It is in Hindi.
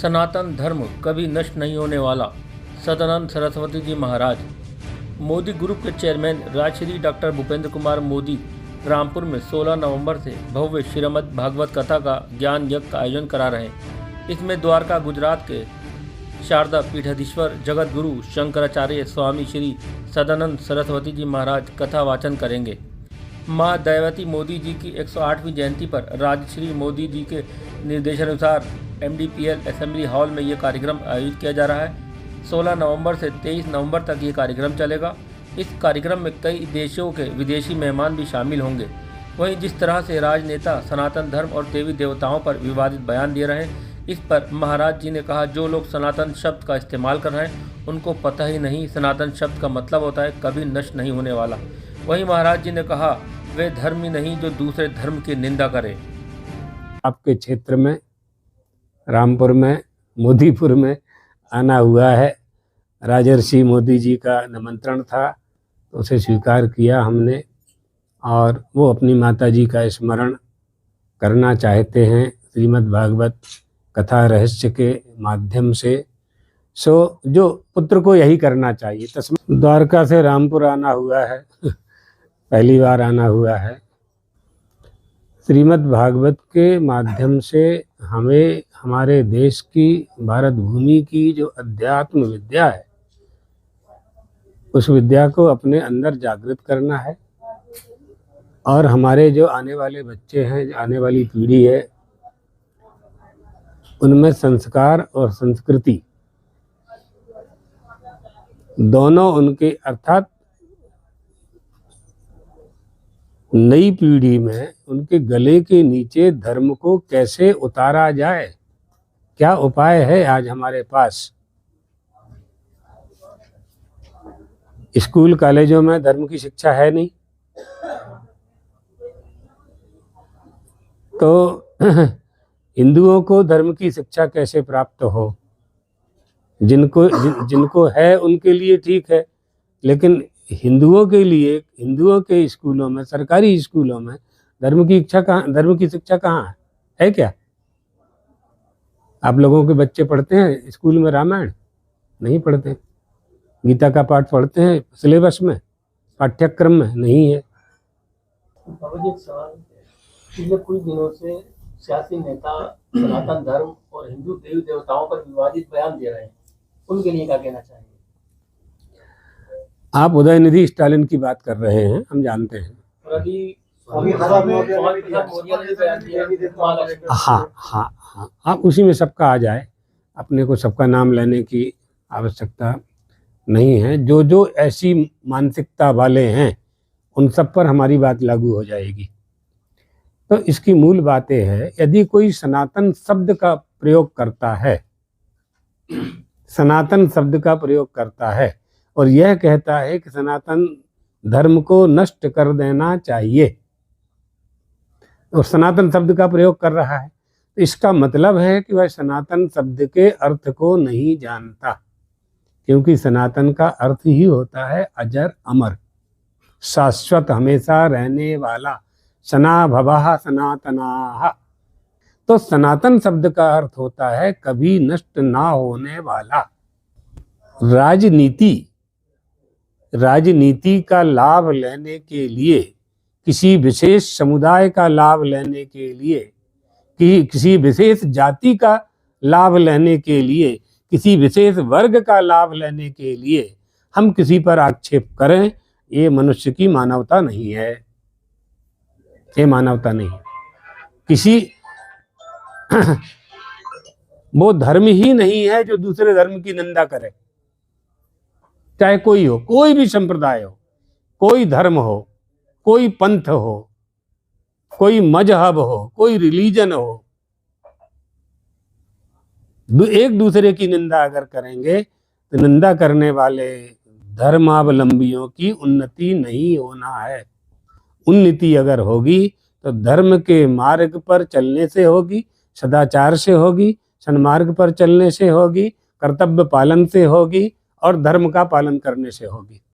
सनातन धर्म कभी नष्ट नहीं होने वाला। सदानंद सरस्वती जी महाराज। मोदी ग्रुप के चेयरमैन राजश्री डॉक्टर भूपेंद्र कुमार मोदी रामपुर में 16 नवंबर से भव्य श्रीमद् भागवत कथा का ज्ञान यज्ञ का आयोजन करा रहे हैं। इसमें द्वारका गुजरात के शारदा पीठाधीश्वर जगत गुरु शंकराचार्य स्वामी श्री सदानंद सरस्वती जी महाराज कथा वाचन करेंगे। माँ दयावती मोदी जी की 108वीं जयंती पर राजश्री मोदी जी के निर्देशानुसार MDPL असेंबली हॉल में ये कार्यक्रम आयोजित किया जा रहा है। 16 नवंबर से 23 नवंबर तक ये कार्यक्रम चलेगा। इस कार्यक्रम में कई देशों के विदेशी मेहमान भी शामिल होंगे। वहीं जिस तरह से राजनेता सनातन धर्म और देवी देवताओं पर विवादित बयान दे रहे हैं, इस पर महाराज जी ने कहा, जो लोग सनातन शब्द का इस्तेमाल कर रहे हैं उनको पता ही नहीं सनातन शब्द का मतलब होता है कभी नष्ट नहीं होने वाला। वहीं महाराज जी ने कहा, वे धर्म ही नहीं जो दूसरे धर्म की निंदा करे। आपके क्षेत्र में रामपुर में मोदीपुर में आना हुआ है। राजर्षि मोदी जी का निमंत्रण था तो उसे स्वीकार किया हमने, और वो अपनी माता जी का स्मरण करना चाहते हैं श्रीमद् भागवत कथा रहस्य के माध्यम से। सो जो पुत्र को यही करना चाहिए। तस्वीर द्वारका से रामपुर आना हुआ है पहली बार आना हुआ है। श्रीमद् भागवत के माध्यम से हमें हमारे देश की भारत भूमि की जो अध्यात्म विद्या है उस विद्या को अपने अंदर जागृत करना है, और हमारे जो आने वाले बच्चे हैं, आने वाली पीढ़ी है, उनमें संस्कार और संस्कृति दोनों उनके अर्थात नई पीढ़ी में उनके गले के नीचे धर्म को कैसे उतारा जाए, क्या उपाय है आज हमारे पास। स्कूल कॉलेजों में धर्म की शिक्षा है नहीं, तो हिंदुओं को धर्म की शिक्षा कैसे प्राप्त हो। जिनको है उनके लिए ठीक है, लेकिन हिंदुओं के लिए हिंदुओं के स्कूलों में, सरकारी स्कूलों में धर्म की शिक्षा कहाँ है क्या। आप लोगों के बच्चे पढ़ते हैं स्कूल में रामायण? नहीं पढ़ते। गीता का पाठ पढ़ते हैं सिलेबस में, पाठ्यक्रम में? नहीं है। पिछले कुछ दिनों से सियासी नेता सनातन धर्म और हिंदू देवी देवताओं पर विवादित बयान दे रहे हैं, उनके लिए क्या कहना चाहेंगे? आप उदयनिधि स्टालिन की बात कर रहे हैं, हम जानते हैं। हाँ, आप उसी में सबका आ जाए, अपने को सबका नाम लेने की आवश्यकता नहीं है। जो ऐसी मानसिकता वाले हैं उन सब पर हमारी बात लागू हो जाएगी। तो इसकी मूल बातें है, यदि कोई सनातन शब्द का प्रयोग करता है, सनातन शब्द का प्रयोग करता है और यह कहता है कि सनातन धर्म को नष्ट कर देना चाहिए, और सनातन शब्द का प्रयोग कर रहा है, तो इसका मतलब है कि वह सनातन शब्द के अर्थ को नहीं जानता, क्योंकि सनातन का अर्थ ही होता है अजर अमर, शाश्वत, हमेशा रहने वाला, सना भवः सनातनाः। तो सनातन शब्द का अर्थ होता है कभी नष्ट ना होने वाला। राजनीति का लाभ लेने के लिए, किसी विशेष समुदाय का लाभ लेने के लिए, किसी विशेष जाति का लाभ लेने के लिए, किसी विशेष वर्ग का लाभ लेने के लिए हम किसी पर आक्षेप करें, ये मनुष्य की मानवता नहीं है। ये मानवता नहीं है। किसी वो धर्म ही नहीं है जो दूसरे धर्म की निंदा करे, चाहे कोई हो, कोई भी संप्रदाय हो, कोई धर्म हो, कोई पंथ हो, कोई मजहब हो, कोई रिलीजन हो। एक दूसरे की निंदा अगर करेंगे तो निंदा करने वाले धर्मावलंबियों की उन्नति नहीं होना है। उन्नति अगर होगी तो धर्म के मार्ग पर चलने से होगी, सदाचार से होगी, सन्मार्ग पर चलने से होगी, कर्तव्य पालन से होगी और धर्म का पालन करने से होगी।